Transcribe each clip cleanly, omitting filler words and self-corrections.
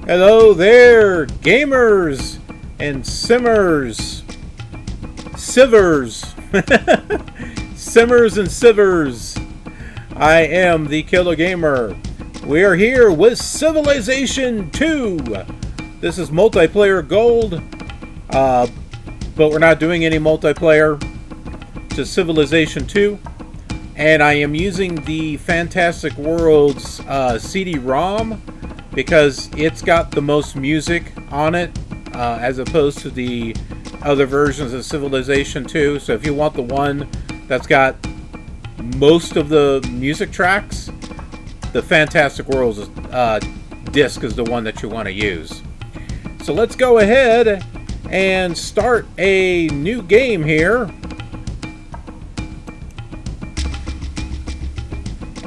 Hello there, gamers and simmers. Sivers. Simmers and sivers. I am the Killer Gamer. We are here with Civilization 2. This is multiplayer gold, but we're not doing any multiplayer. Just Civilization 2. And I am using the Fantastic Worlds CD-ROM because it's got the most music on it as opposed to the other versions of Civilization 2. So if you want the one that's got most of the music tracks, the Fantastic Worlds disc is the one that you want to use. So let's go ahead and start a new game here.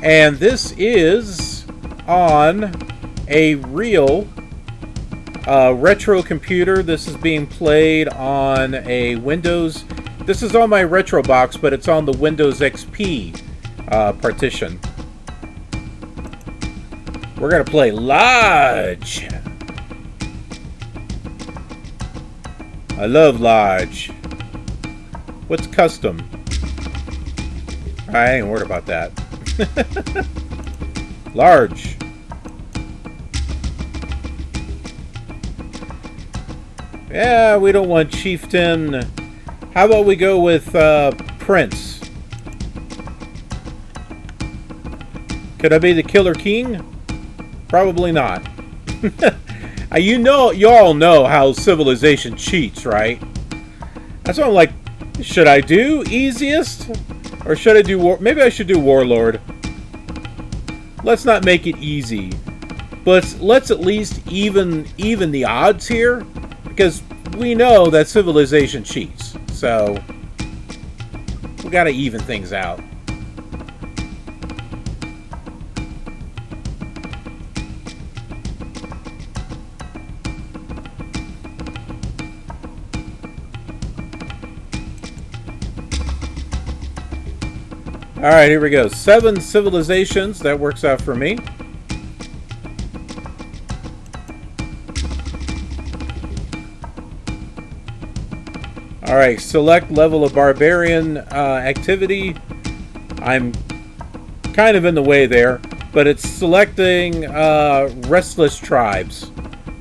And this is on a real retro computer. This is being played on a Windows. This is on my retro box, but it's on the Windows XP partition. We're gonna play Lodge. I love Lodge. What's custom? I ain't worried about that. Large. Yeah, we don't want Chieftain. How about we go with Prince? Could I be the Killer King? Probably not. You all know how Civilization cheats, right? That's why I'm like, should I do easiest? Or should I do maybe I should do Warlord. Let's not make it easy. But let's at least even the odds here. Because we know that Civilization cheats. So we gotta even things out. Alright, here we go. 7 civilizations. That works out for me. Alright, select level of barbarian activity. I'm kind of in the way there, but it's selecting restless tribes.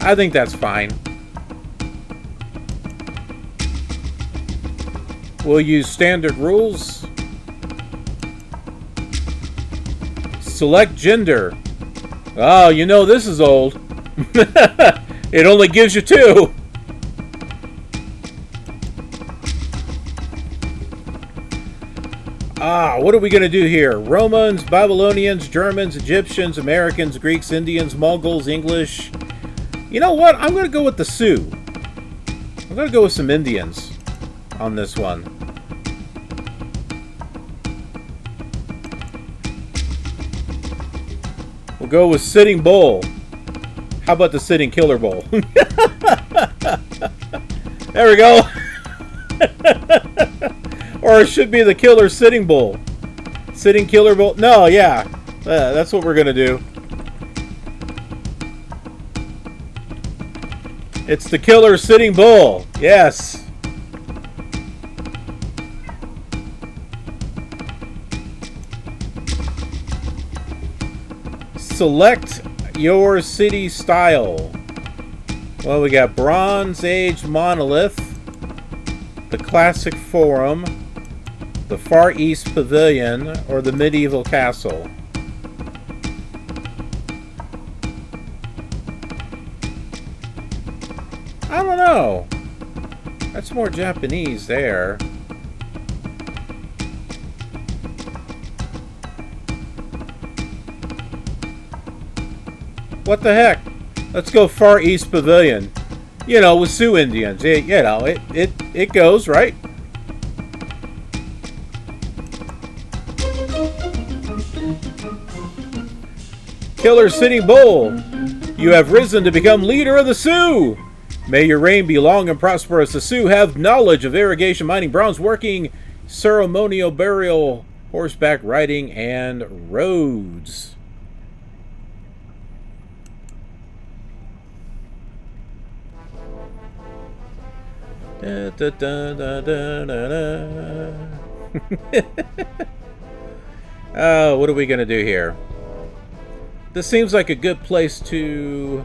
I think that's fine. We'll use standard rules. Select gender. Oh, you know this is old. It only gives you 2. What are we going to do here? Romans, Babylonians, Germans, Egyptians, Americans, Greeks, Indians, Mongols, English. You know what? I'm going to go with the Sioux. I'm going to go with some Indians on this one. We'll go with Sitting Bull. How about the Sitting Killer Bull? There we go. Or it should be the Killer Sitting Bull. Sitting Killer Bull. No, yeah. That's what we're going to do. It's the Killer Sitting Bull. Yes. Select your city style. Well, we got Bronze Age Monolith, the Classic Forum, the Far East Pavilion, or the Medieval Castle. I don't know. That's more Japanese there. What the heck? Let's go Far East Pavilion. You know, with Sioux Indians. You know, it goes, right? Killer Sitting Bull, you have risen to become leader of the Sioux. May your reign be long and prosperous. The Sioux have knowledge of irrigation, mining, bronze working, ceremonial burial, horseback riding, and roads. Da, da, da, da, da, da, da. What are we going to do here? This seems like a good place to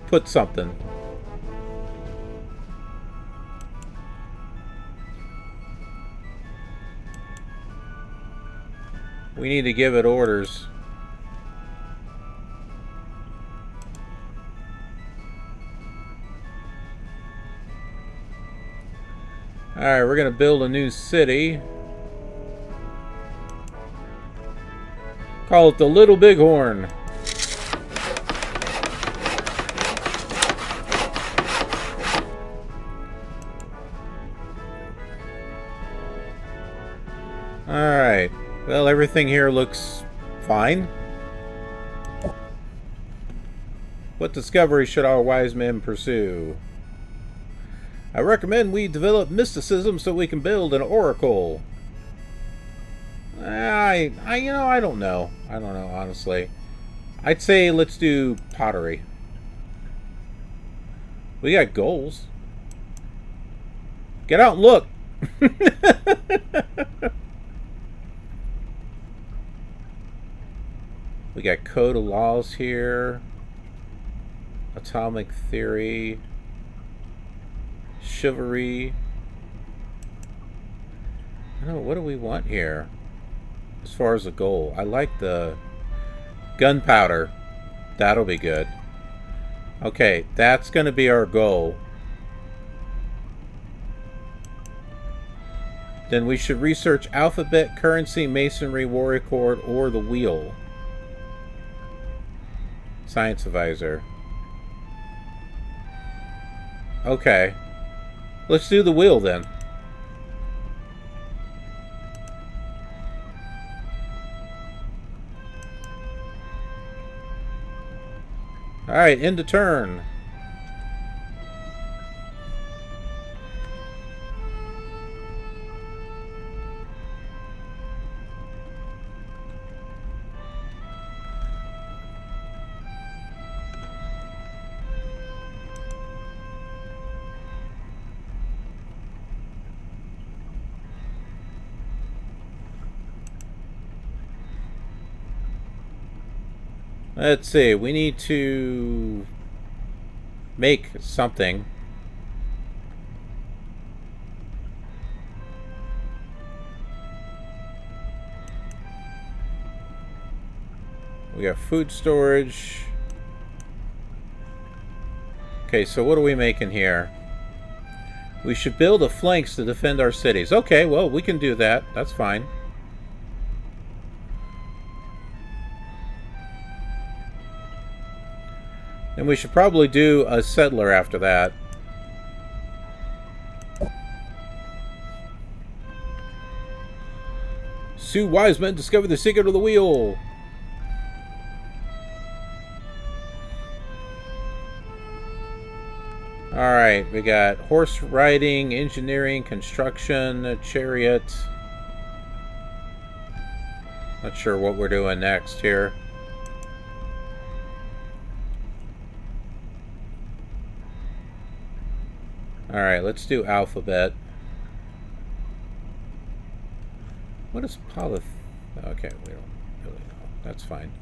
put something. We need to give it orders. Alright, we're going to build a new city. Call it the Little Bighorn. Alright. Well, everything here looks fine. What discovery should our wise men pursue? I recommend we develop mysticism so we can build an oracle. I don't know. I don't know, honestly. I'd say let's do pottery. We got goals. Get out and look. We got code of laws here. Atomic theory. Chivalry. I don't know, what do we want here? As far as a goal, I like the gunpowder. That'll be good. Okay, that's going to be our goal. Then we should research alphabet, currency, masonry, warrior cord, or the wheel. Science advisor. Okay. Let's do the wheel then. Alright, end of turn. Let's see, we need to make something. We got food storage. Okay, so what are we making here? We should build a flanks to defend our cities. Okay, well, we can do that. That's fine. And we should probably do a settler after that. Sioux wise men discovered the secret of the wheel. Alright, we got horse riding, engineering, construction, chariot. Not sure what we're doing next here. Alright, let's do alphabet. What is polyth? Okay, we don't really know. That's fine.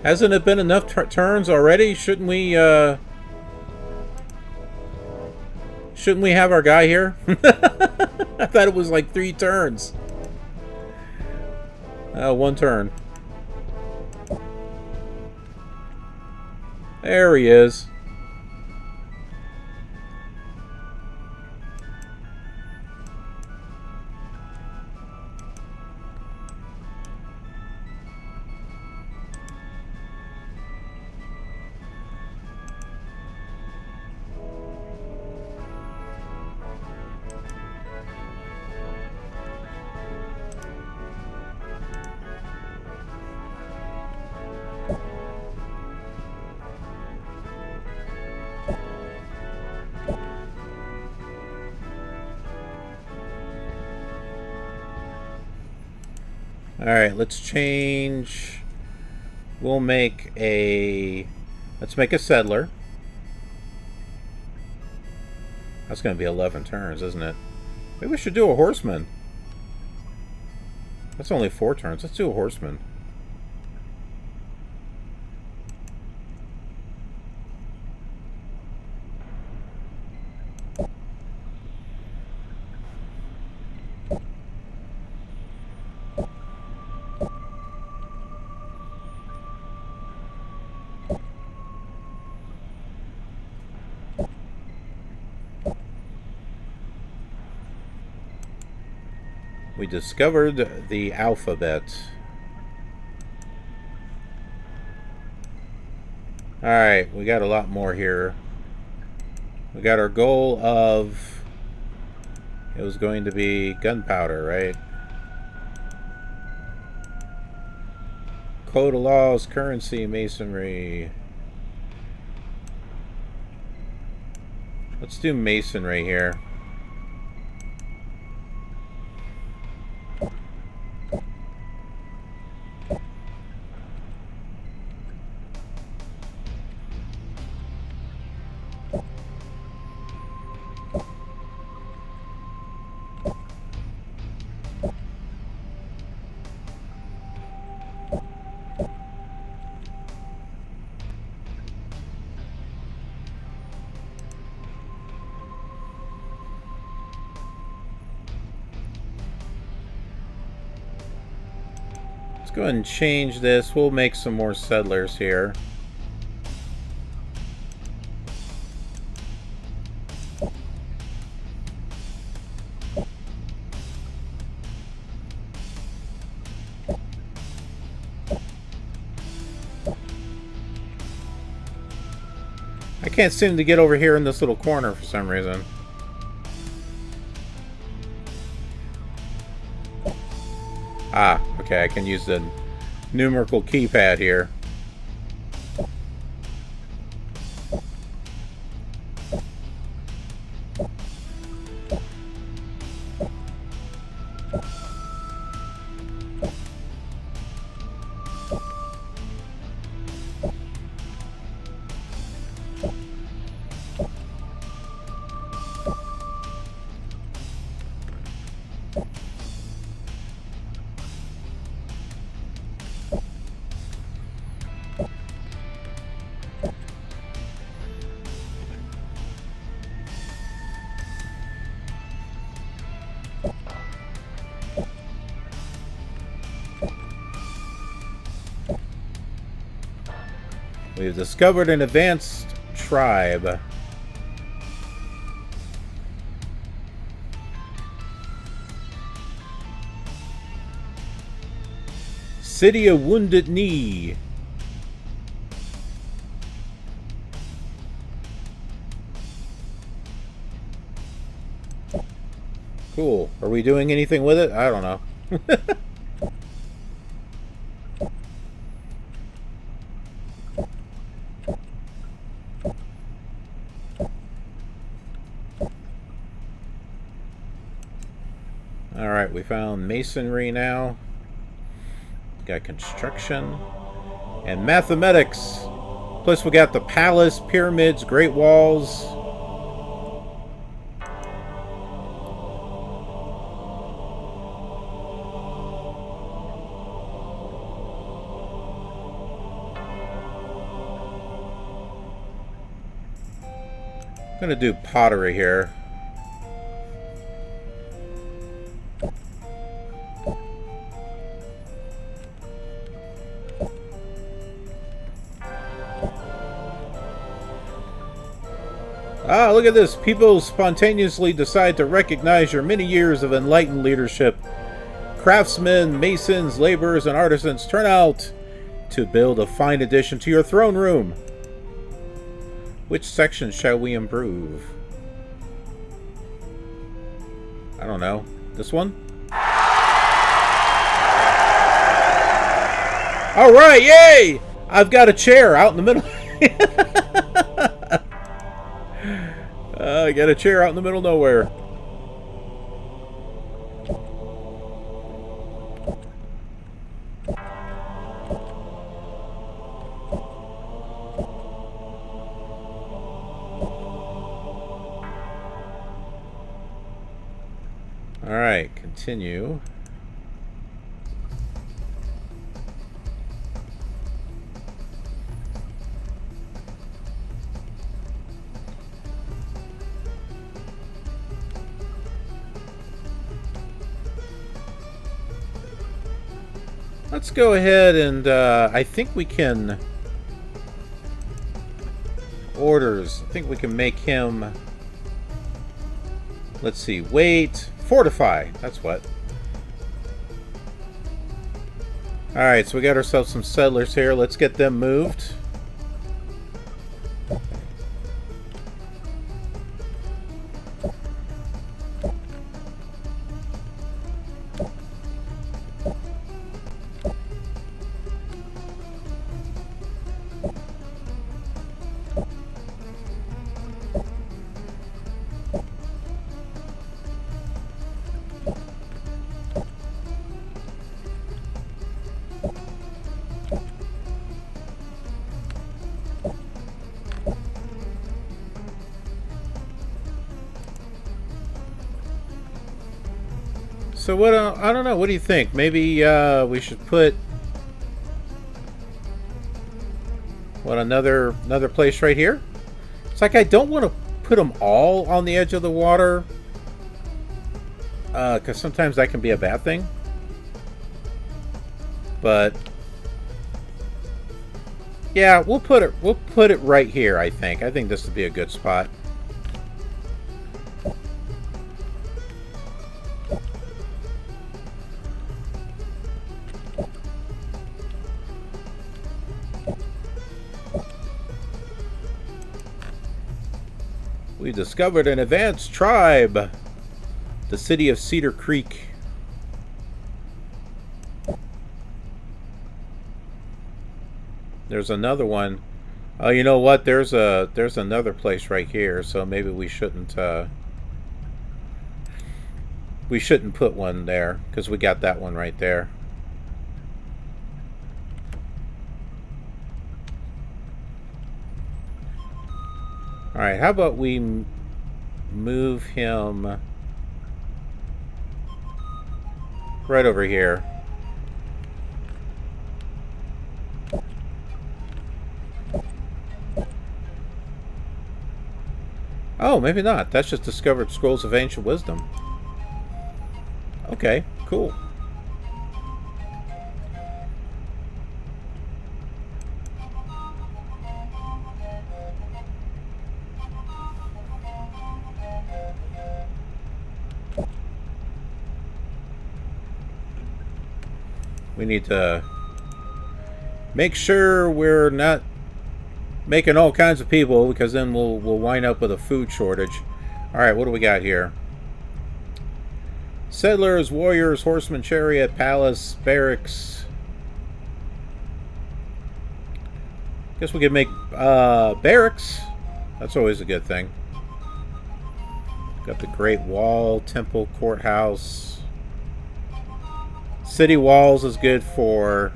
Hasn't it been enough turns already? Shouldn't we, Shouldn't we have our guy here? I thought it was like 3 turns. 1 turn. There he is. Alright, let's change. We'll make a... Let's make a settler. That's going to be 11 turns, isn't it? Maybe we should do a horseman. That's only 4 turns. Let's do a horseman. We discovered the alphabet. Alright, we got a lot more here. We got our goal of... It was going to be gunpowder, right? Code of laws, currency, masonry. Let's do masonry here. Go ahead and change this. We'll make some more settlers here. I can't seem to get over here in this little corner for some reason. Ah, okay, I can use the numerical keypad here. We've discovered an advanced tribe. City of Wounded Knee. Cool. Are we doing anything with it? I don't know. Alright, we found masonry now. Got construction. And mathematics. Plus we got the palace, pyramids, great walls. I'm gonna do pottery here. Ah, look at this. People spontaneously decide to recognize your many years of enlightened leadership. Craftsmen, masons, laborers, and artisans turn out to build a fine addition to your throne room. Which section shall we improve? I don't know. This one? Alright, yay! I've got a chair out in the middle. I got a chair out in the middle of nowhere. Alright, continue. Let's go ahead and I think we can orders. I think we can make him, let's see, wait, fortify. That's what. Alright, so we got ourselves some settlers here. Let's get them moved. So what? I don't know. What do you think? Maybe we should put another place right here. It's like I don't want to put them all on the edge of the water, because sometimes that can be a bad thing. But yeah, we'll put it right here. I think this would be a good spot. We discovered an advanced tribe. The city of Cedar Creek. There's another one. Oh, you know what? There's another place right here. So maybe we shouldn't put one there because we got that one right there. Alright, how about we move him right over here. Oh, maybe not. That's just discovered scrolls of ancient wisdom. Okay, cool. We need to make sure we're not making all kinds of people, because then we'll wind up with a food shortage. Alright, what do we got here? Settlers, warriors, horsemen, chariot, palace, barracks. Guess we could make barracks. That's always a good thing. Got the Great Wall, temple, courthouse. City walls is good for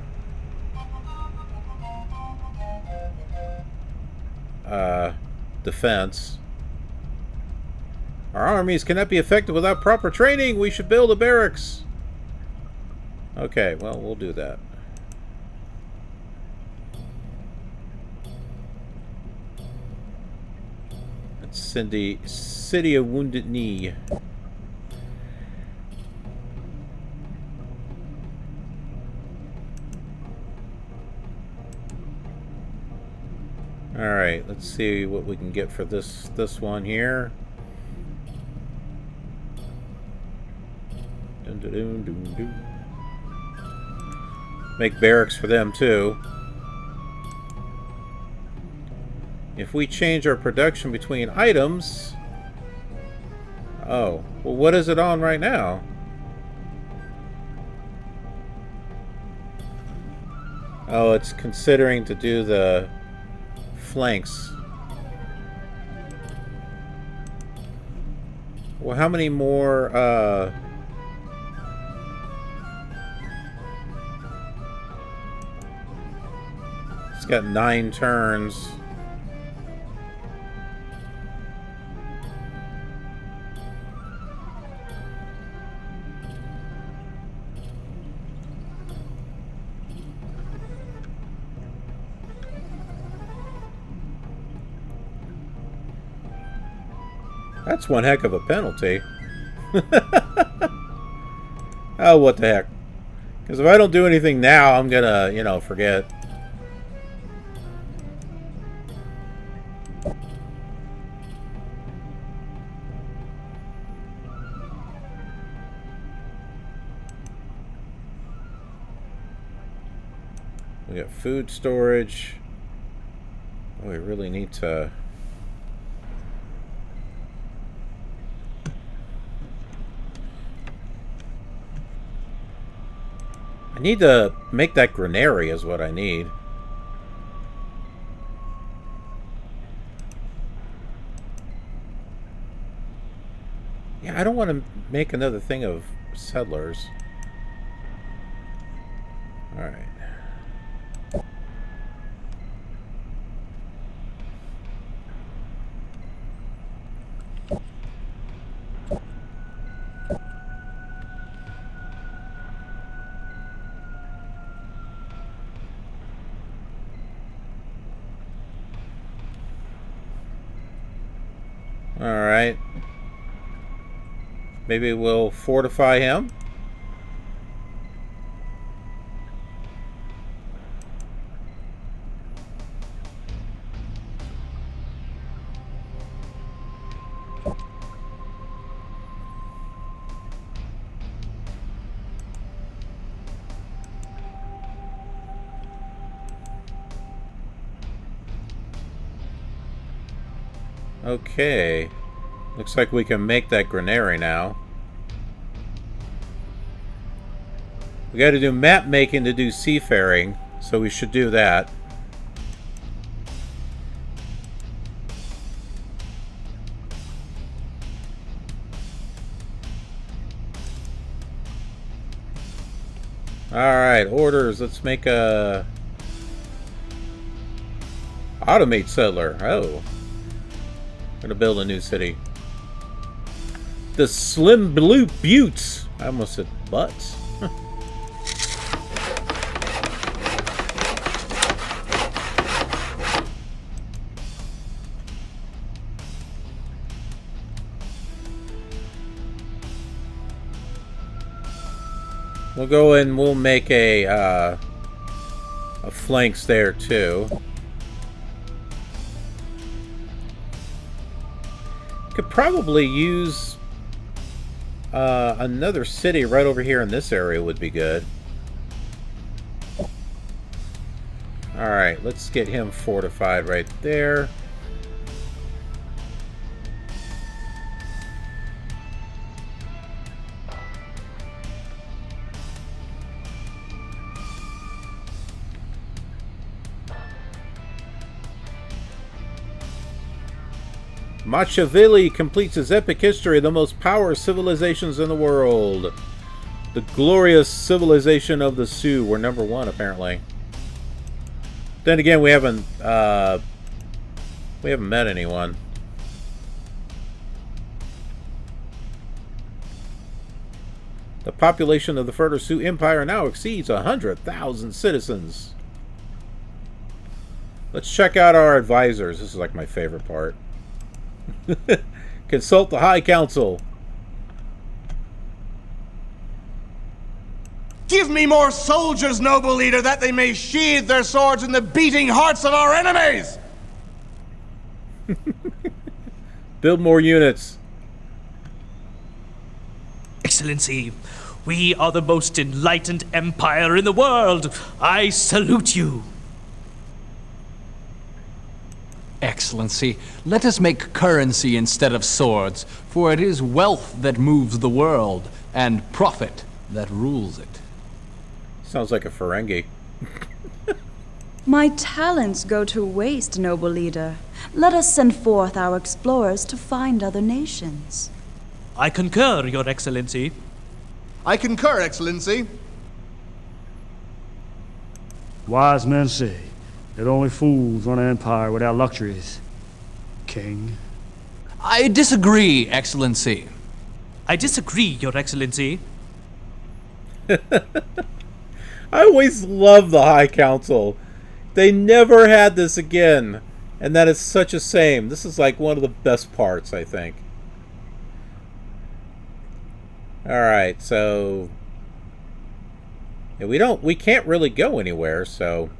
defense. Our armies cannot be effective without proper training. We should build a barracks. Okay, well, we'll do that. That's City of Wounded Knee. Alright, Let's see what we can get for this one here. Dun, dun, dun, dun, dun. Make barracks for them too. If we change our production between items... Oh, well, what is it on right now? Oh, it's considering to do the flanks. Well, how many more, It's got 9 turns. That's one heck of a penalty. Oh, what the heck. Because if I don't do anything now, I'm gonna, you know, forget. We got food storage. Oh, we really need to... I need to make that granary is what I need. Yeah, I don't want to make another thing of settlers. Alright. Alright. Maybe we'll fortify him. Okay. Looks like we can make that granary now. We got to do map making to do seafaring, so we should do that. Alright, orders. Let's make a... automate settler. Oh. Gonna build a new city. The Slim Blue Buttes. I almost said butts. We'll go and we'll make a flanks there too. Could probably use another city right over here in this area would be good. Alright, let's get him fortified right there. Machiavelli completes his epic history of the most powerful civilizations in the world. The glorious civilization of the Sioux. We're #1 apparently. Then again, we haven't met anyone. The population of the fertile Sioux Empire now exceeds 100,000 citizens. Let's check out our advisors. This is like my favorite part. Consult the High Council. Give me more soldiers, noble leader, that they may sheathe their swords in the beating hearts of our enemies! Build more units. Excellency, we are the most enlightened empire in the world. I salute you. Excellency, let us make currency instead of swords, for it is wealth that moves the world, and profit that rules it. Sounds like a Ferengi. My talents go to waste, noble leader. Let us send forth our explorers to find other nations. I concur, Your Excellency. I concur, Excellency. Wise men say that only fools run an empire without luxuries. King. I disagree, Excellency. I disagree, Your Excellency. I always love the High Council. They never had this again. And that is such a shame. This is like one of the best parts, I think. Alright, so... yeah, we can't really go anywhere, so...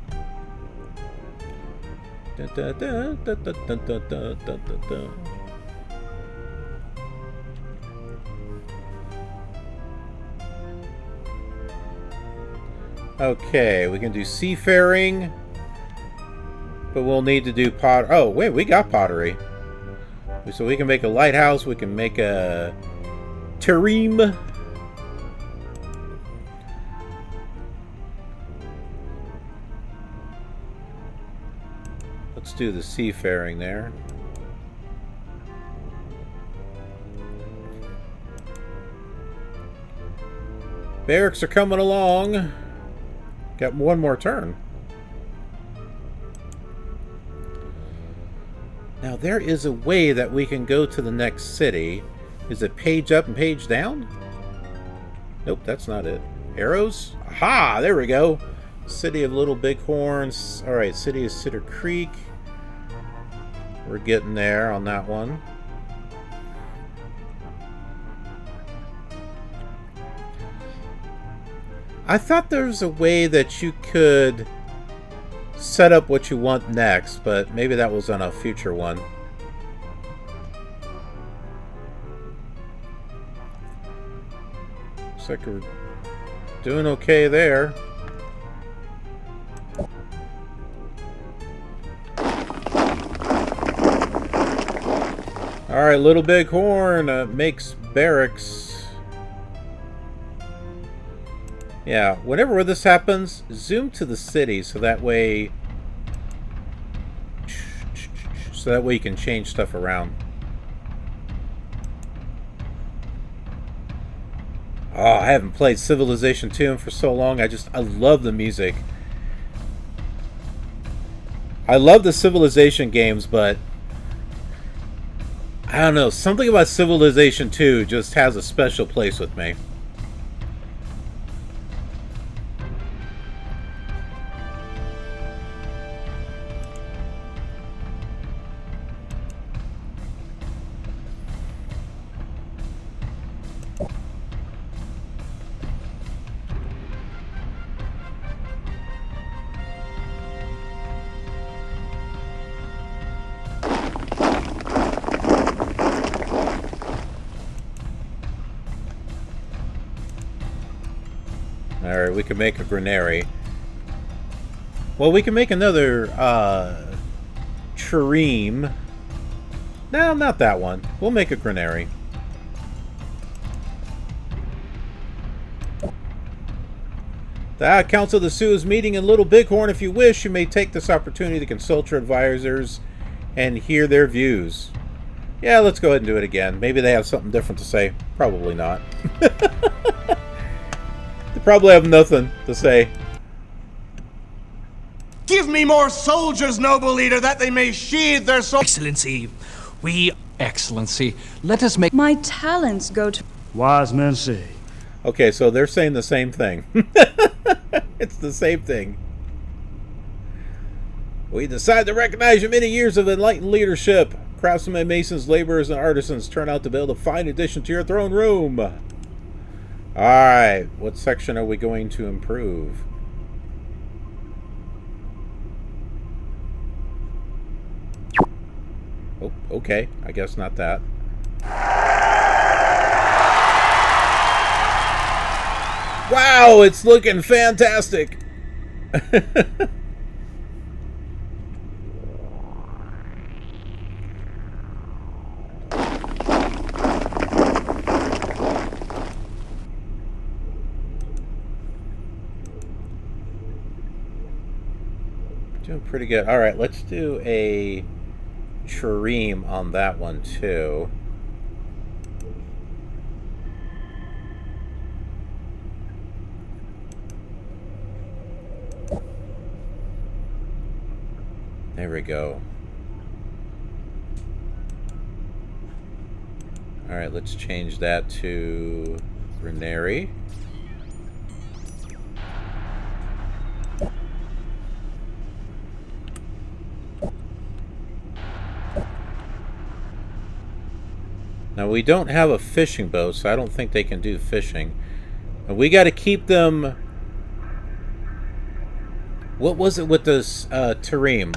Okay, we can do seafaring, but we'll need to do oh, wait, we got pottery. So we can make a lighthouse, we can make a terreme. Let's do the seafaring there. Barracks are coming along. Got one more turn. Now there is a way that we can go to the next city. Is it page up and page down? Nope, that's not it. Arrows? Aha! There we go. City of Little Bighorns. Alright, City of Cedar Creek. We're getting there on that one. I thought there was a way that you could set up what you want next, but maybe that was on a future one. Looks like we're doing okay there. Alright, Little Bighorn makes barracks. Yeah, whenever this happens, zoom to the city so that way you can change stuff around. Oh, I haven't played Civilization 2 for so long. I love the music. I love the Civilization games, but I don't know, something about Civilization 2 just has a special place with me. Alright, we can make a granary. Well, we can make another, trireme. No, not that one. We'll make a granary. The Council of the Sioux is meeting in Little Bighorn. If you wish, you may take this opportunity to consult your advisors and hear their views. Yeah, let's go ahead and do it again. Maybe they have something different to say. Probably not. They probably have nothing to say. Give me more soldiers, noble leader, that they may sheathe their swords. Excellency, Excellency, let us make... My talents go to... Wise men say. Okay, so they're saying the same thing. It's the same thing. We decide to recognize your many years of enlightened leadership. Craftsmen, masons, laborers, and artisans turn out to build a fine addition to your throne room. Alright, what section are we going to improve? Oh, okay. I guess not that. Wow, it's looking fantastic. Doing pretty good. All right, let's do a trireme on that one too. There we go. All right, let's change that to Grenary. Now, we don't have a fishing boat, so I don't think they can do fishing. And we got to keep them... What was it with this trireme?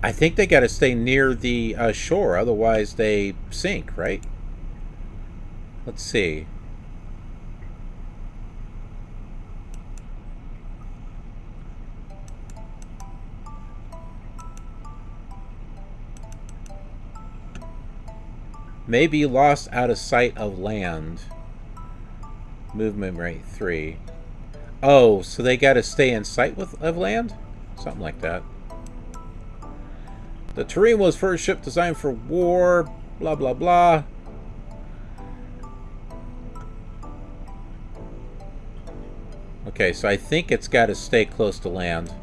I think they got to stay near the shore, otherwise they sink, right? Let's see. May be lost out of sight of land. Movement rate 3. Oh, so they got to stay in sight of land? Something like that. The trireme was first ship designed for war, blah, blah, blah. Okay, so I think it's got to stay close to land.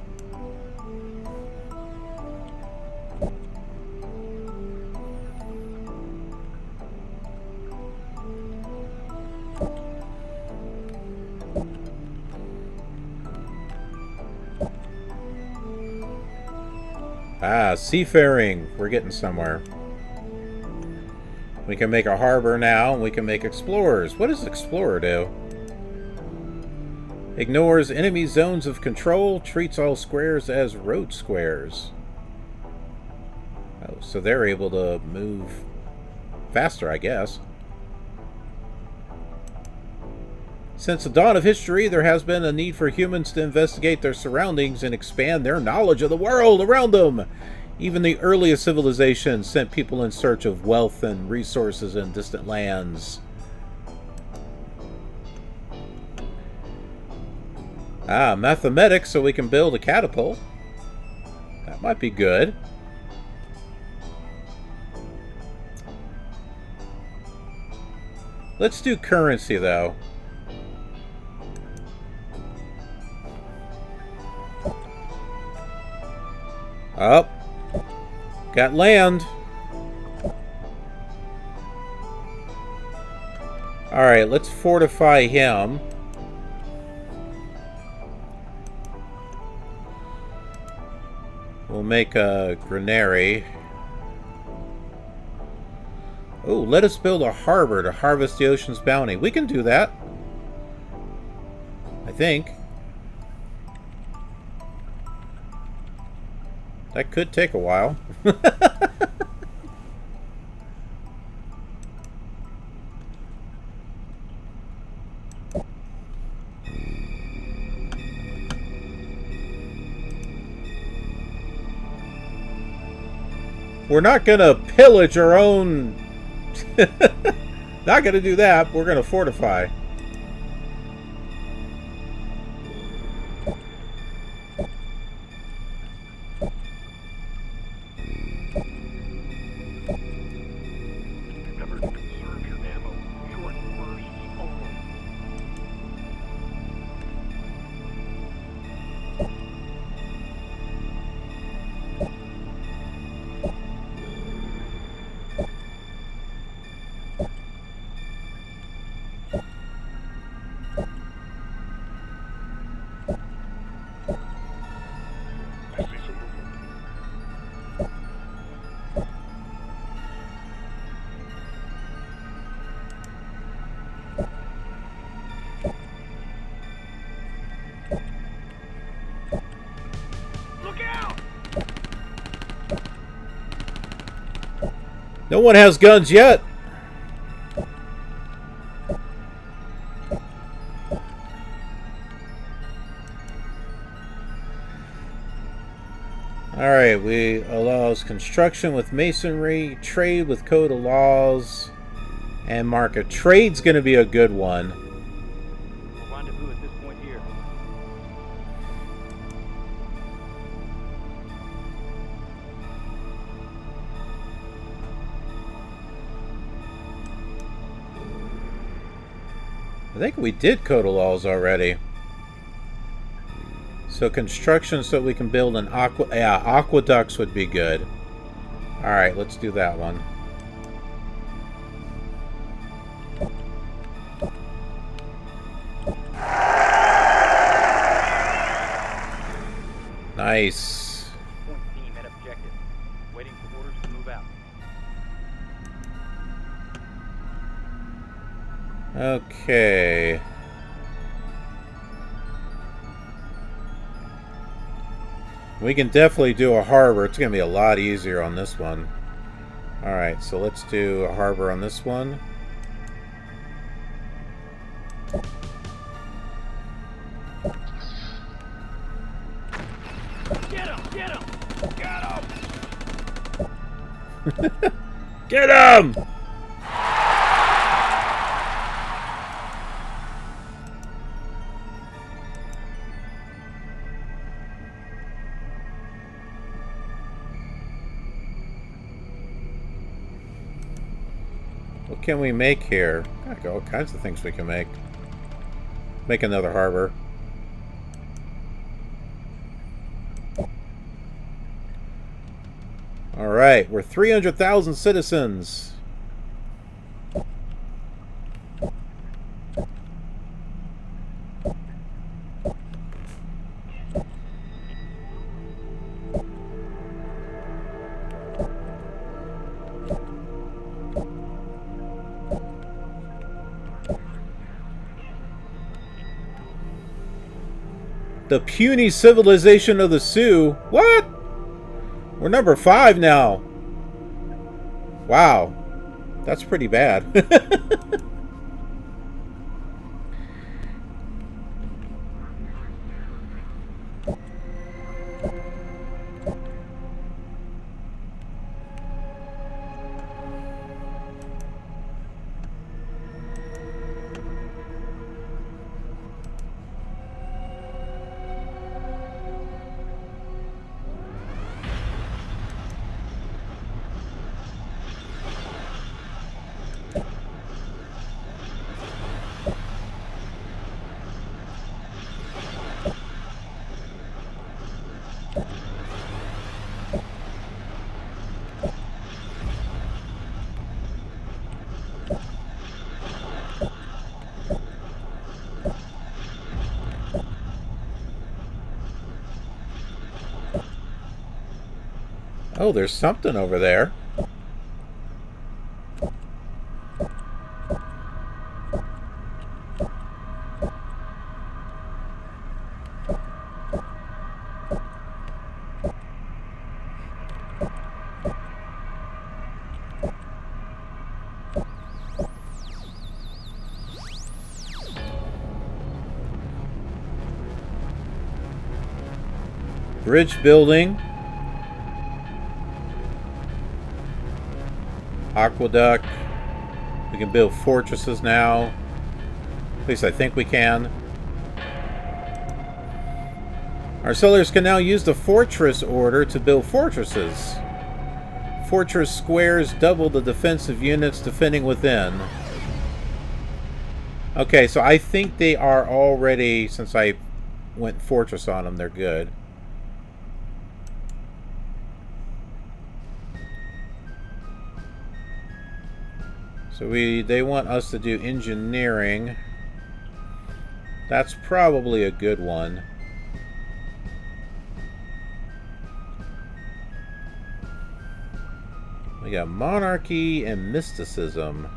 Ah, seafaring. We're getting somewhere. We can make a harbor now, and we can make explorers. What does explorer do? Ignores enemy zones of control, treats all squares as road squares. Oh, so they're able to move faster, I guess. Since the dawn of history, there has been a need for humans to investigate their surroundings and expand their knowledge of the world around them. Even the earliest civilizations sent people in search of wealth and resources in distant lands. Ah, mathematics, so we can build a catapult. That might be good. Let's do currency, though. Up. Got land. Alright, let's fortify him. We'll make a granary. Oh, let us build a harbor to harvest the ocean's bounty. We can do that. I think. That could take a while. We're not gonna pillage our own... Not gonna do that. We're gonna fortify. No one has guns yet. Alright, we allows construction with masonry, trade with code of laws, and market. Trade's going to be a good one. Rendezvous at this point here. I think we did code of laws already. So construction so we can build an aqueducts would be good. Alright, let's do that one. Nice. Point team at objective. Waiting for orders to move out. Okay. We can definitely do a harbor. It's going to be a lot easier on this one. Alright, so let's do a harbor on this one. Get him! Get him! Get him! Get him! What can we make here? Got all kinds of things we can make. Make another harbor. Alright, we're 300,000 citizens. The puny civilization of the Sioux. What? We're number 5 now. Wow. That's pretty bad. Oh, there's something over there. Bridge building. Aqueduct. We can build fortresses now. At least I think we can. Our settlers can now use the fortress order to build fortresses. Fortress squares double the defensive units defending within. Okay, so I think they are already, since I went fortress on them, they're good. So they want us to do engineering. That's probably a good one. We got monarchy and mysticism.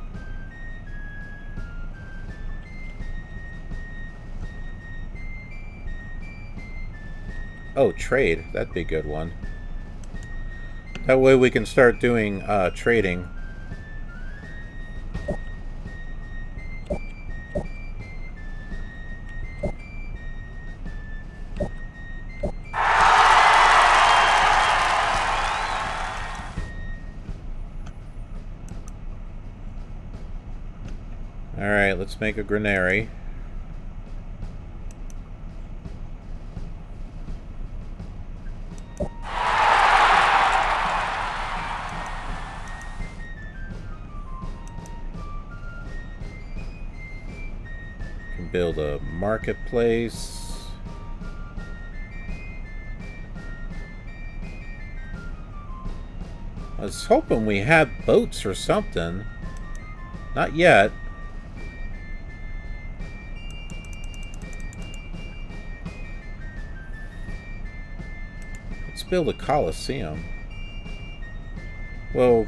Oh, trade. That'd be a good one. That way we can start doing trading. Alright, let's make a granary. Can build a marketplace. I was hoping we had boats or something. Not yet. Let's build a Coliseum. Well,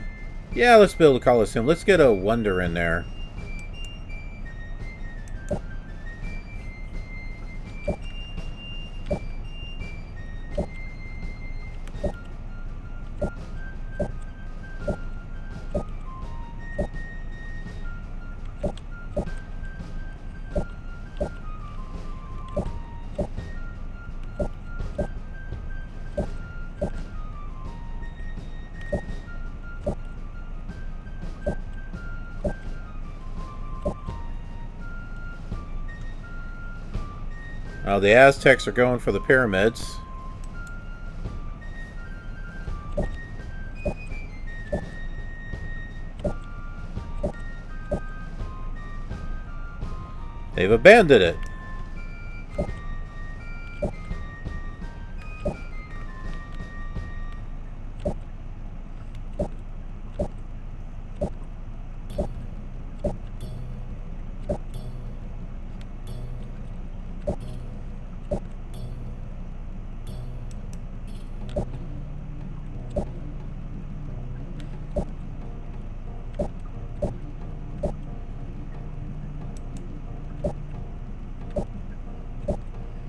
yeah, let's build a Coliseum. Let's get a wonder in there. The Aztecs are going for the pyramids. They've abandoned it.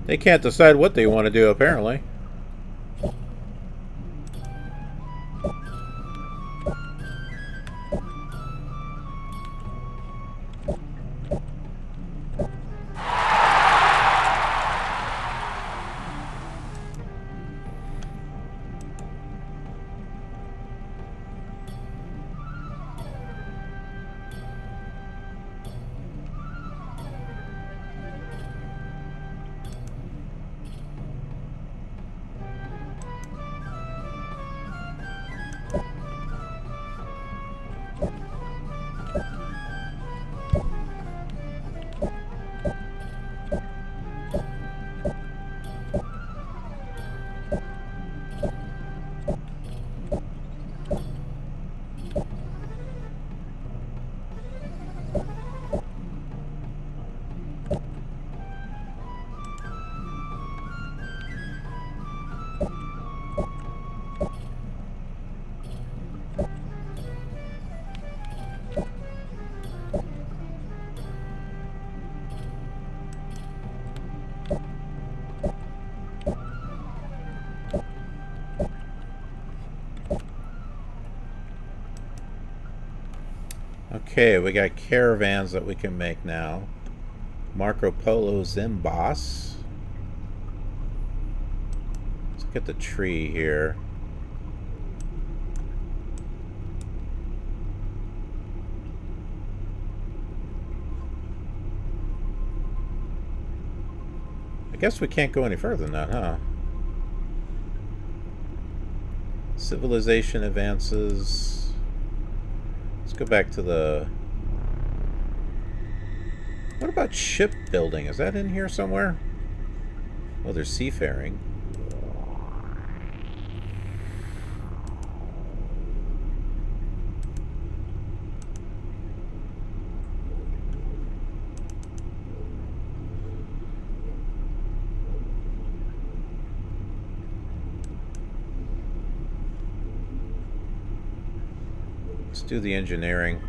They can't decide what they want to do, apparently. Okay, we got caravans that we can make now. Marco Polo's emboss. Let's look at the tree here. I guess we can't go any further than that, huh? Civilization advances. Let's go back to the... What about shipbuilding? Is that in here somewhere? Oh, there's seafaring. Let's do the engineering.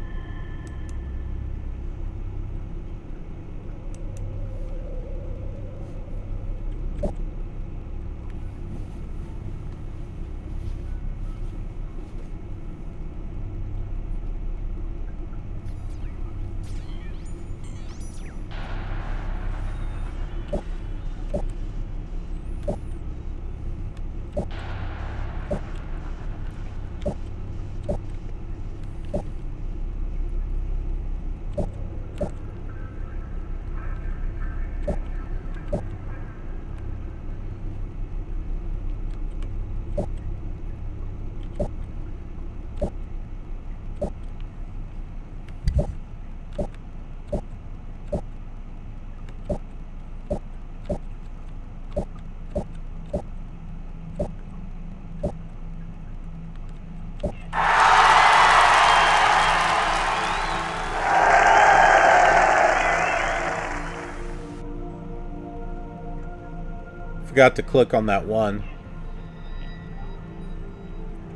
Forgot to click on that one.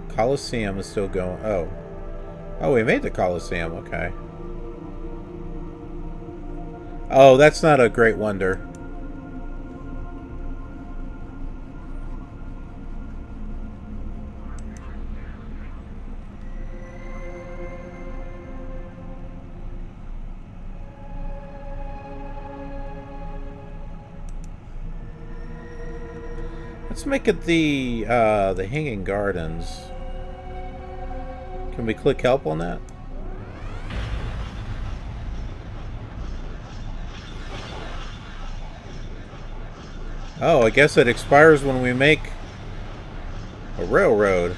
Coliseum is still going. Oh. Oh, we made the Coliseum. Okay. Oh, that's not a great wonder. Let's make it the Hanging Gardens. Can we click help on that? Oh, I guess it expires when we make a railroad.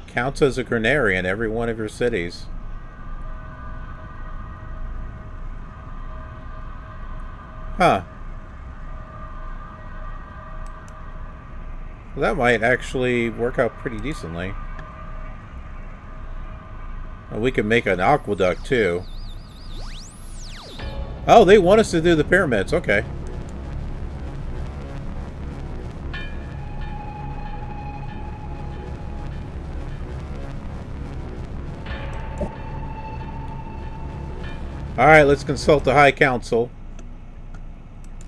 Counts as a granary in every one of your cities. Huh. Well, that might actually work out pretty decently. And we could make an aqueduct too. Oh, they want us to do the pyramids. Okay. Alright, let's consult the High Council.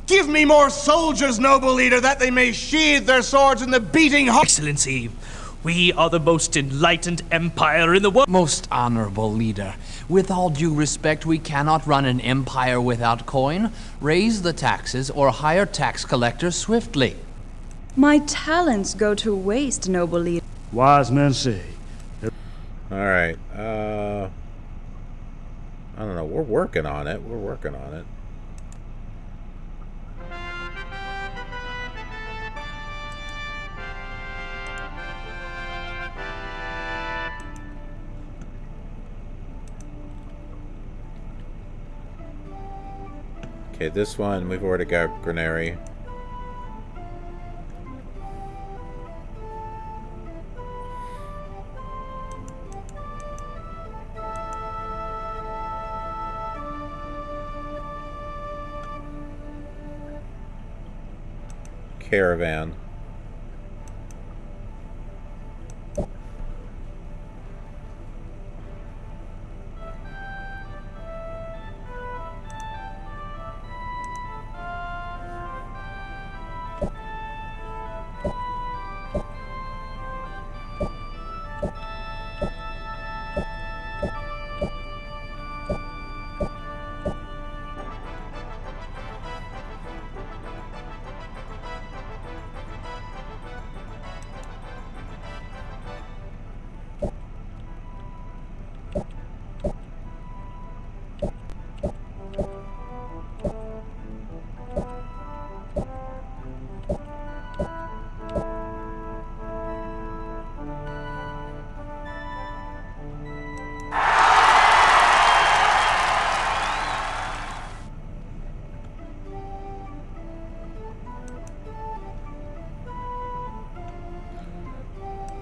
Give me more soldiers, noble leader, that they may sheathe their swords in the beating heart. Excellency, we are the most enlightened empire in the world. Most honorable leader, with all due respect, we cannot run an empire without coin. Raise the taxes or hire tax collectors swiftly. My talents go to waste, noble leader. Wise men say. Alright, I don't know. We're working on it. We're working on it. Okay, this one, we've already got granary. Caravan.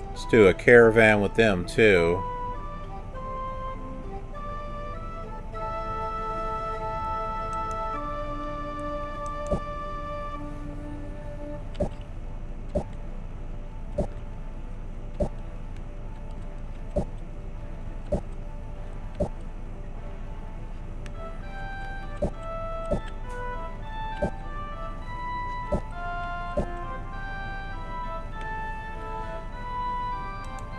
Let's do a caravan with them too.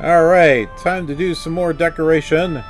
Alright, time to do some more decoration.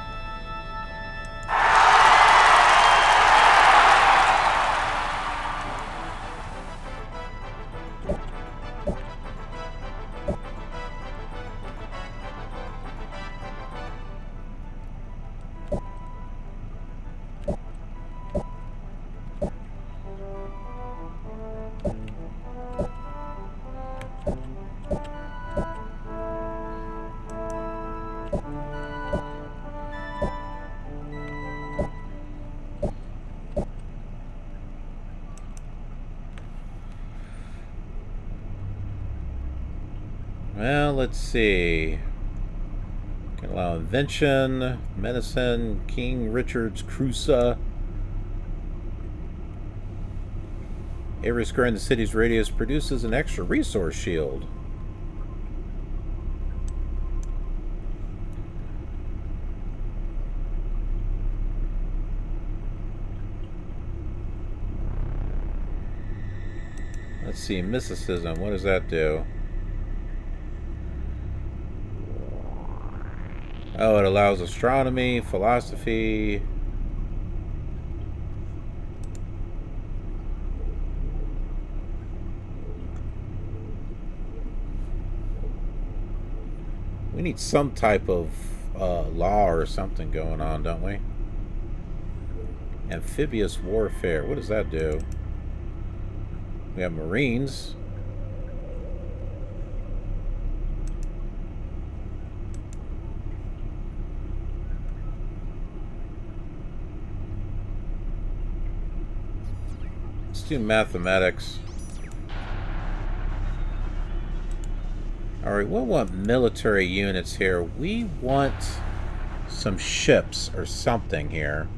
Well, let's see. Can allow invention, medicine, King Richard's Cruza. Every square in the city's radius produces an extra resource shield. Let's see, mysticism, what does that do? Oh, it allows astronomy, philosophy. We need some type of law or something going on, don't we? Amphibious warfare, what does that do? We have Marines. Let's do mathematics. Alright, we want military units here. We want some ships or something here.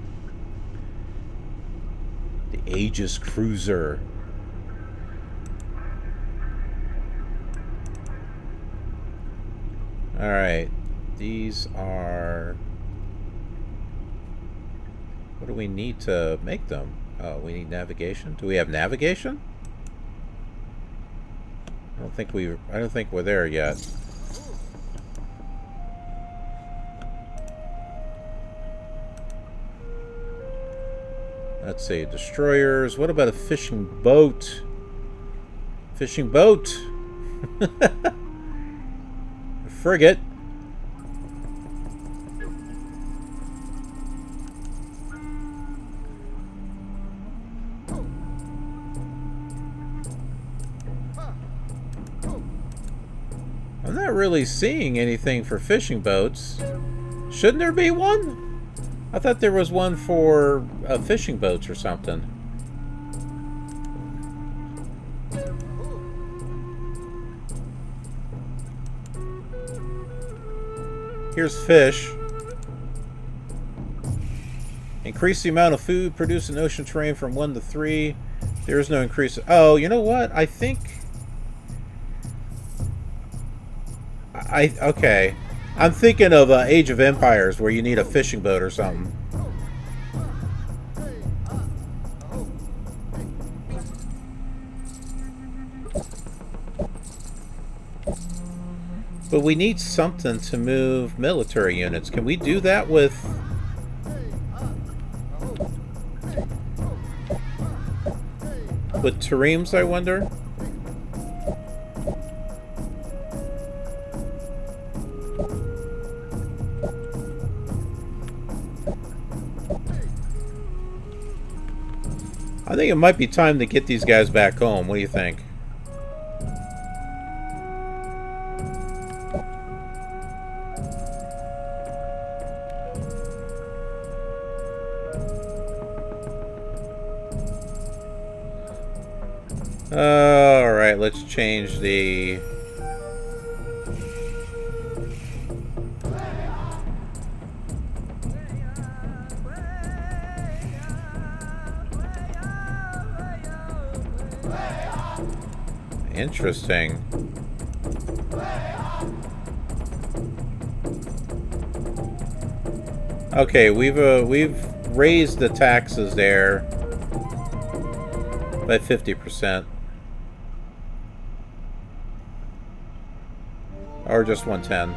The Aegis Cruiser. Alright, these are... What do we need to make them? Oh, we need navigation. Do we have navigation? I don't think we're there yet. Let's see, destroyers. What about a fishing boat? Fishing boat! Frigate. I'm not really seeing anything for fishing boats. Shouldn't there be one? I thought there was one for fishing boats or something. Here's fish. Increase the amount of food produced in ocean terrain from 1 to 3. There is no increase. Oh, you know what? I think... Okay. I'm thinking of Age of Empires where you need a fishing boat or something. But we need something to move military units. Can we do that with... with terems, I wonder? I think it might be time to get these guys back home. What do you think? Alright, let's change the... Interesting. Okay, we've raised the taxes there by 50%. Or just 110.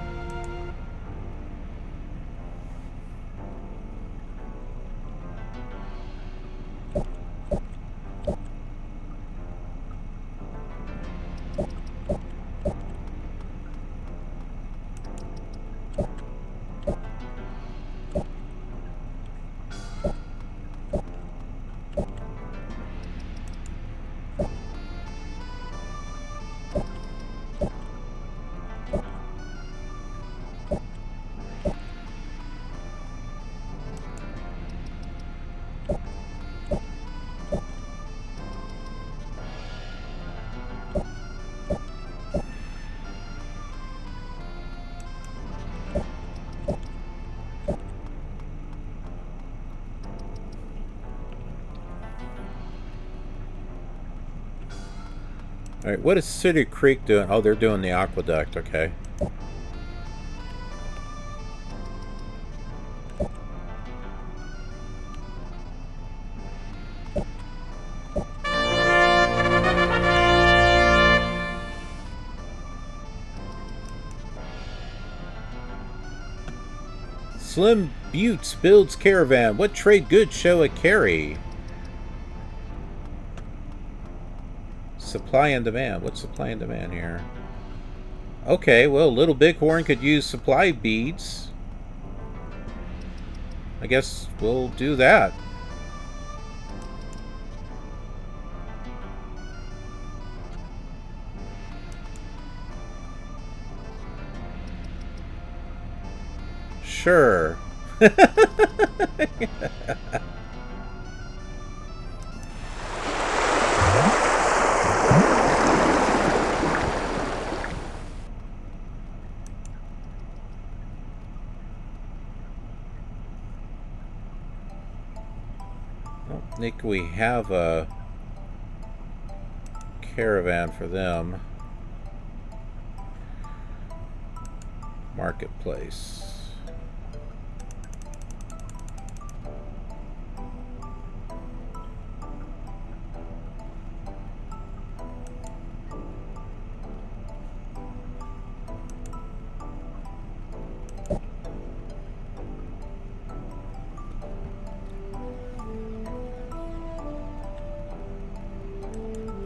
Alright, what is City Creek doing? Oh, they're doing the aqueduct, okay. Slim Buttes builds caravan. What trade goods shall it carry? Supply and demand. What's supply and demand here? Okay, well, Little Bighorn could use supply beads. I guess we'll do that. Sure. I don't think we have a caravan for them. Marketplace.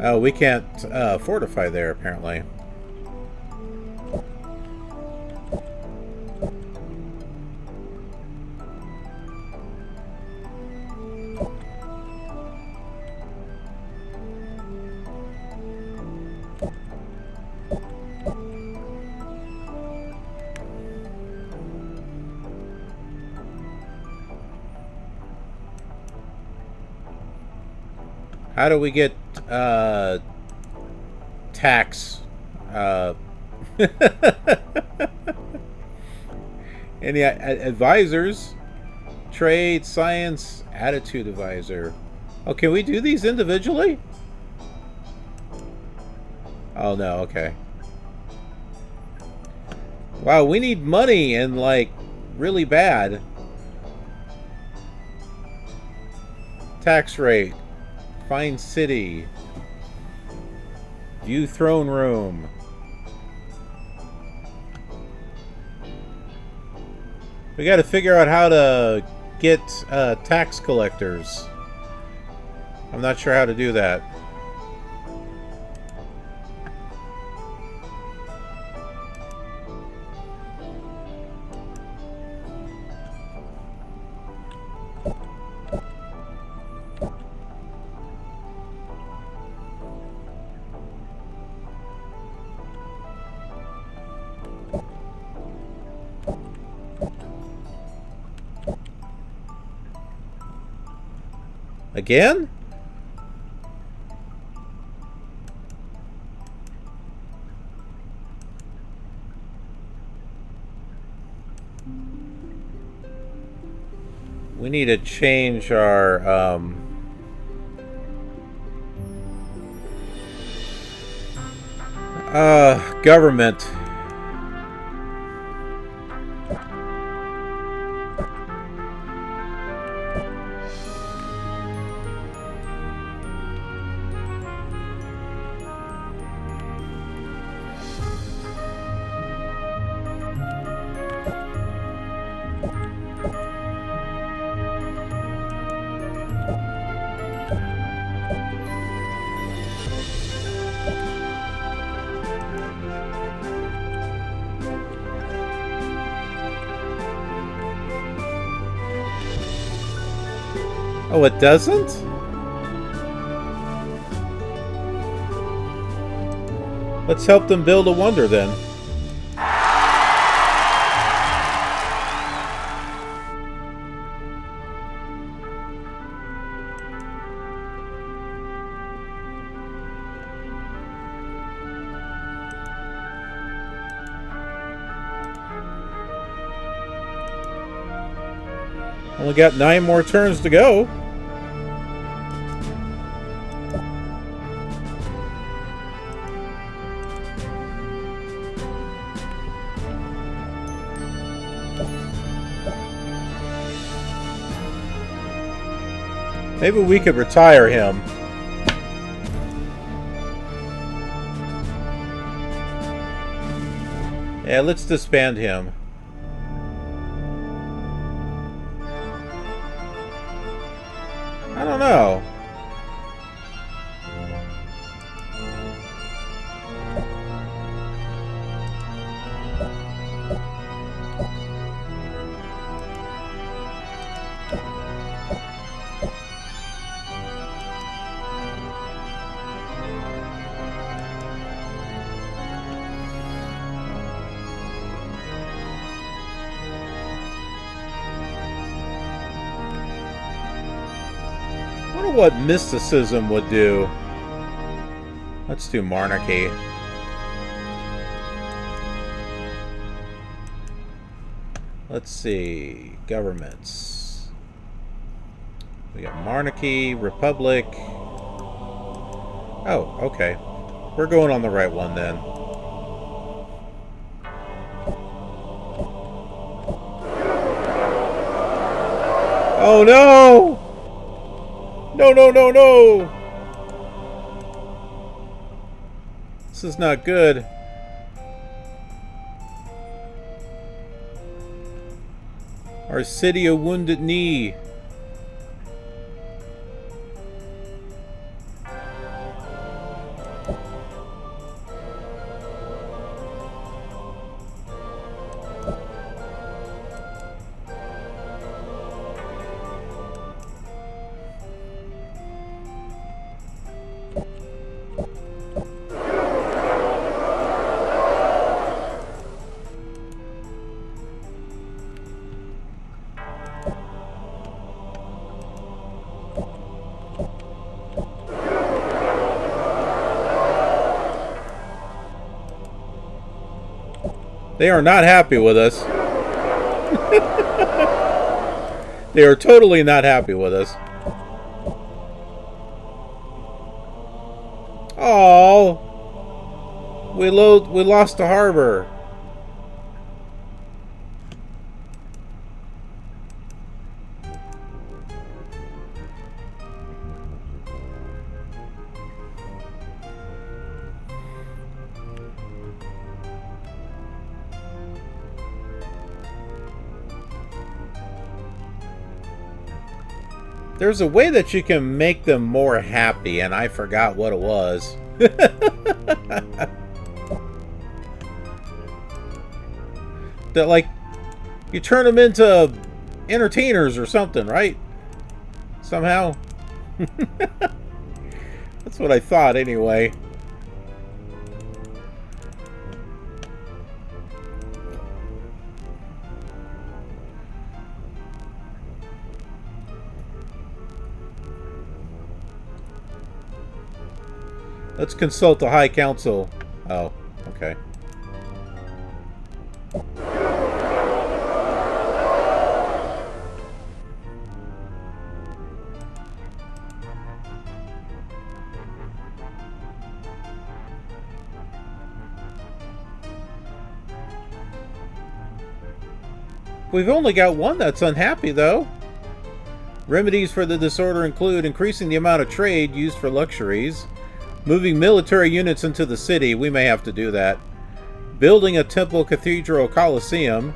Oh, we can't fortify there, apparently. How do we get tax? Any advisors? Trade, science, attitude advisor. Oh, can we do these individually? Oh no, okay. Wow, we need money and like really bad. Tax rate. Find city. View throne room. We got to figure out how to get tax collectors. I'm not sure how to do that. Again? We need to change our government. Oh, it doesn't? Let's help them build a wonder then. Only got 9 more turns to go. Maybe we could retire him. Yeah, let's disband him. I don't know. I wonder what mysticism would do. Let's do monarchy. Let's see. Governments. We got monarchy, republic. Oh, okay. We're going on the right one then. Oh no! No, no, no, no! This is not good. Our city of Wounded Knee. They are not happy with us. They are totally not happy with us. Oh, we lost the harbor. There's a way that you can make them more happy, and I forgot what it was. That, like, you turn them into entertainers or something, right? Somehow. That's what I thought, anyway. Let's consult the High Council. Oh, okay. We've only got one that's unhappy, though. Remedies for the disorder include increasing the amount of trade used for luxuries, moving military units into the city, we may have to do that, building a temple, cathedral, coliseum,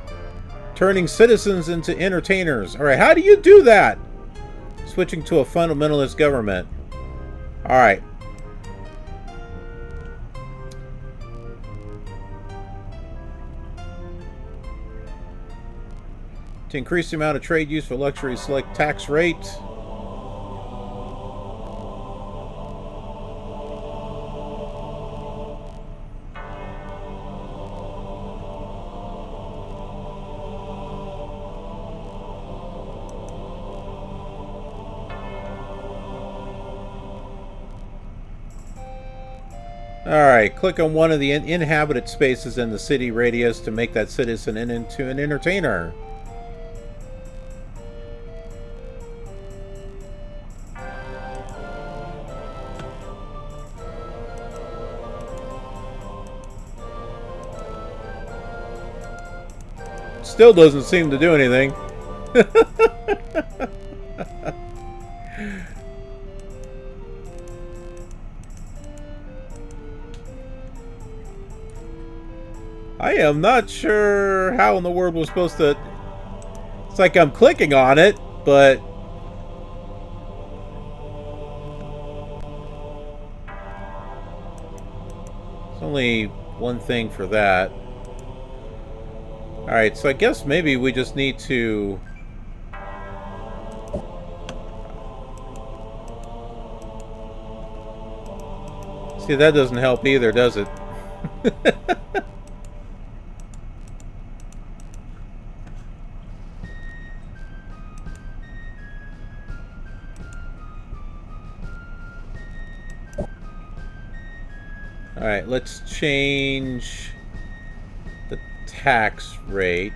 turning citizens into entertainers. Alright, how do you do that? Switching to a fundamentalist government. Alright. To increase the amount of trade used for luxuries, select tax rate. Alright, click on one of the inhabited spaces in the city radius to make that citizen into an entertainer. Still doesn't seem to do anything. I am not sure how in the world we're supposed to... It's like I'm clicking on it, but... There's only one thing for that. Alright, so I guess maybe we just need to... See, that doesn't help either, does it? Alright, let's change the tax rate.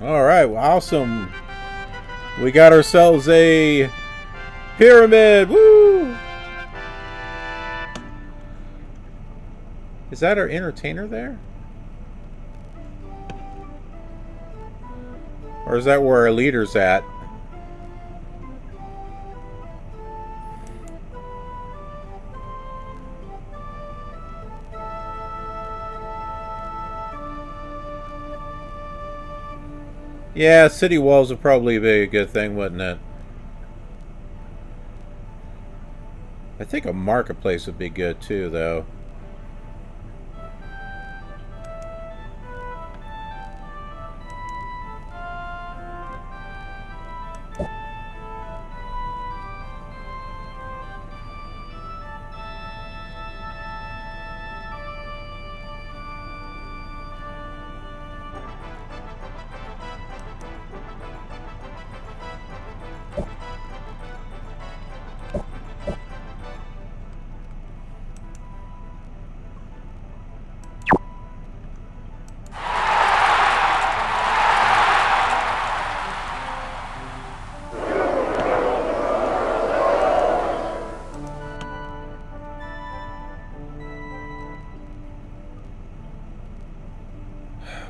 Alright, well, awesome. We got ourselves a pyramid. Woo! Is that our entertainer there? Or is that where our leader's at? Yeah, city walls would probably be a good thing, wouldn't it? I think a marketplace would be good too, though.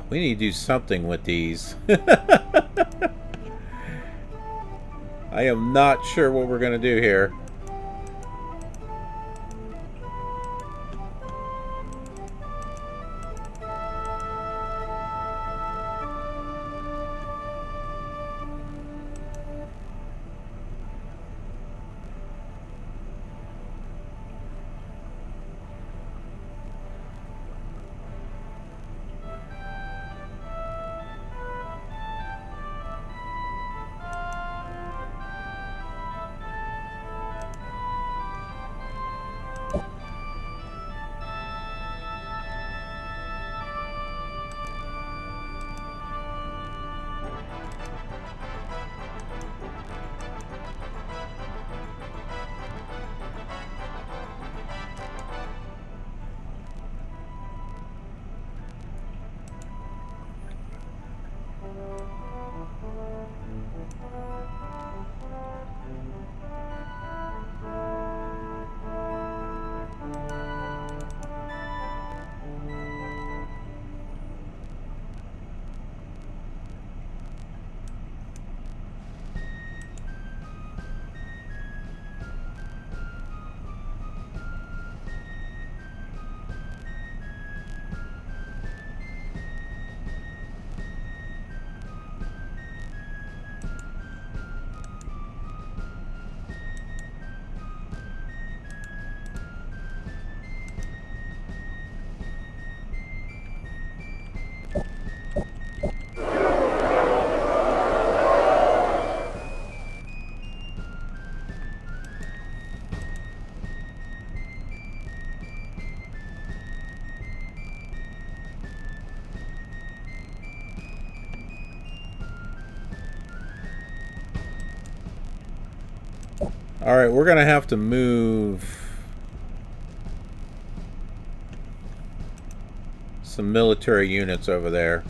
We need to do something with these. I am not sure what we're going to do here. Alright, we're going to have to move some military units over there.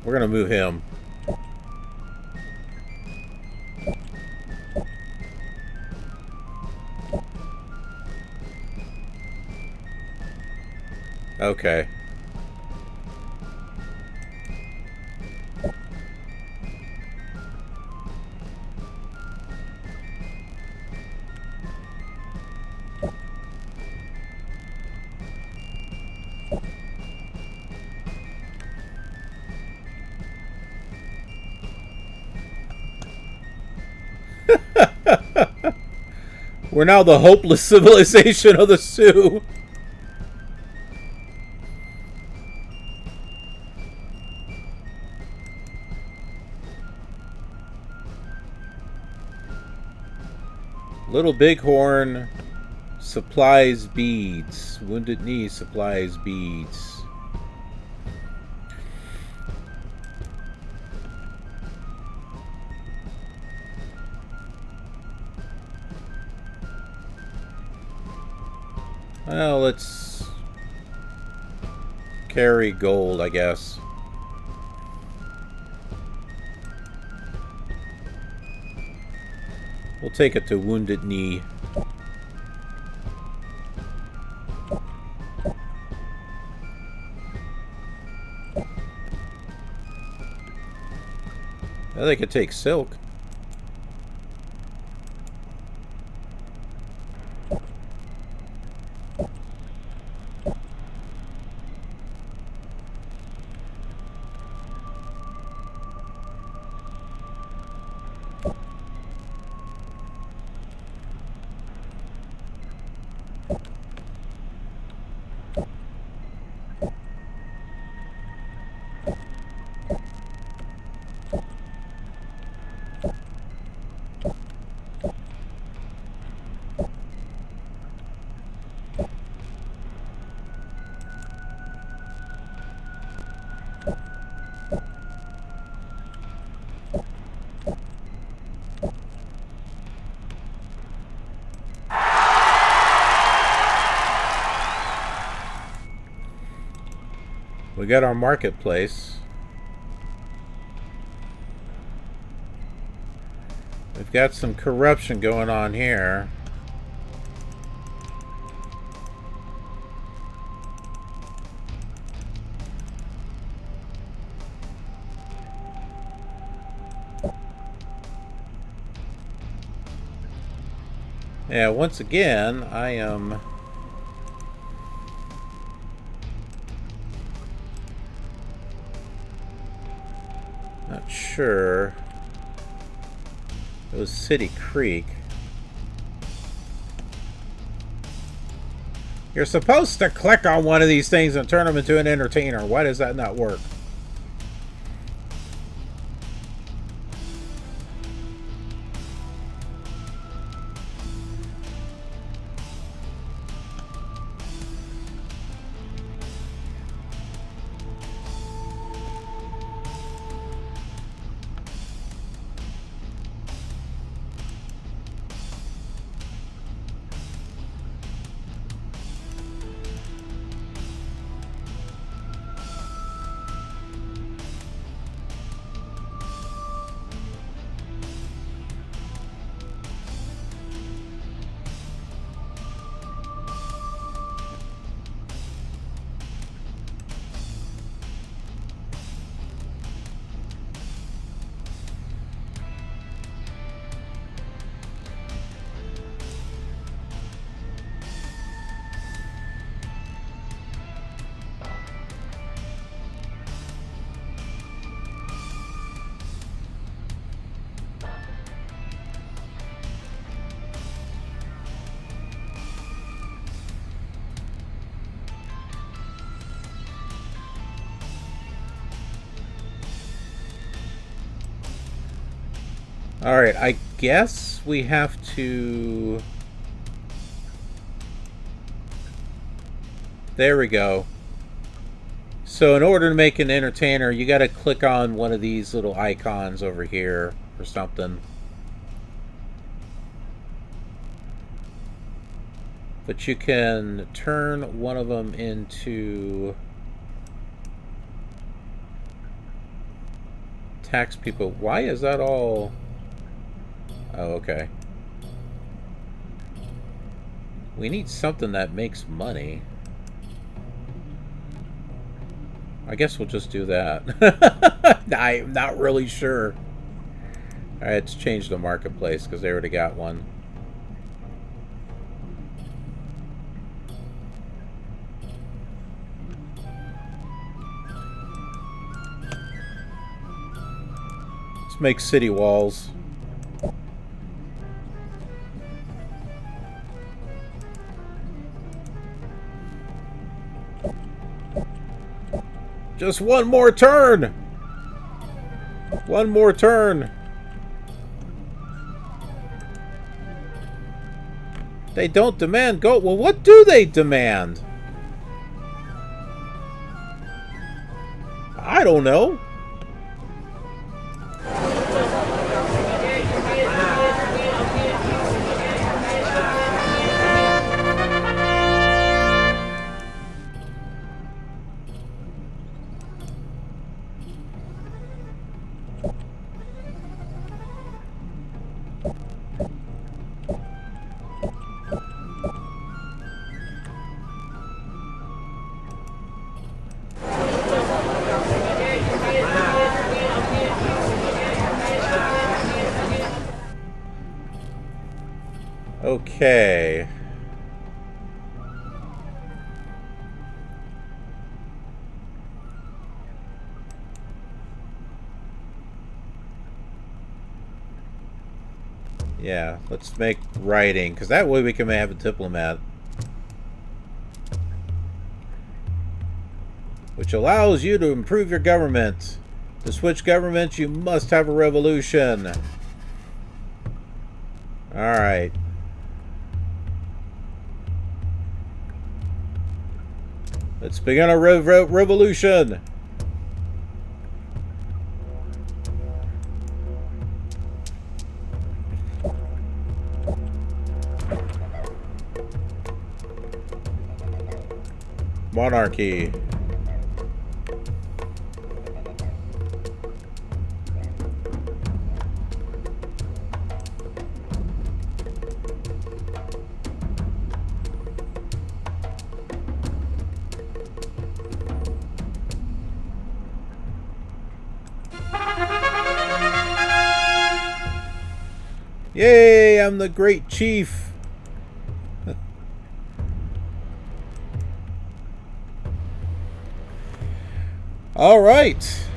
We're going to move him. Okay. We're now the hopeless civilization of the Sioux. Little Bighorn supplies beads. Wounded Knee supplies beads. Well, let's carry gold, I guess. We'll take it to Wounded Knee. Well, they could take silk. We got our marketplace. We've got some corruption going on here. Yeah, once again, I am not sure. It was City Creek. You're supposed to click on one of these things and turn them into an entertainer. Why does that not work? Alright, I guess we have to... There we go. So in order to make an entertainer, you gotta click on one of these little icons over here or something. But you can turn one of them into tax people. Why is that all? Oh, okay. We need something that makes money. I guess we'll just do that. I'm not really sure. Alright, let's change the marketplace because they already got one. Let's make city walls. Just one more turn! One more turn! They don't demand gold. Well, what do they demand? I don't know. Okay. Yeah, let's make writing, because that way we can have a diplomat. Which allows you to improve your government. To switch governments, you must have a revolution. Alright. Let's begin a revolution. Monarchy. Yay, I'm the great chief. All right.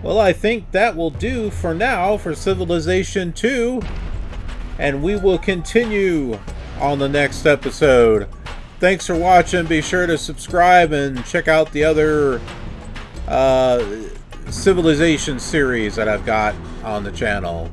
Well, I think that will do for now for Civilization 2. And we will continue on the next episode. Thanks for watching. Be sure to subscribe and check out the other Civilization series that I've got on the channel.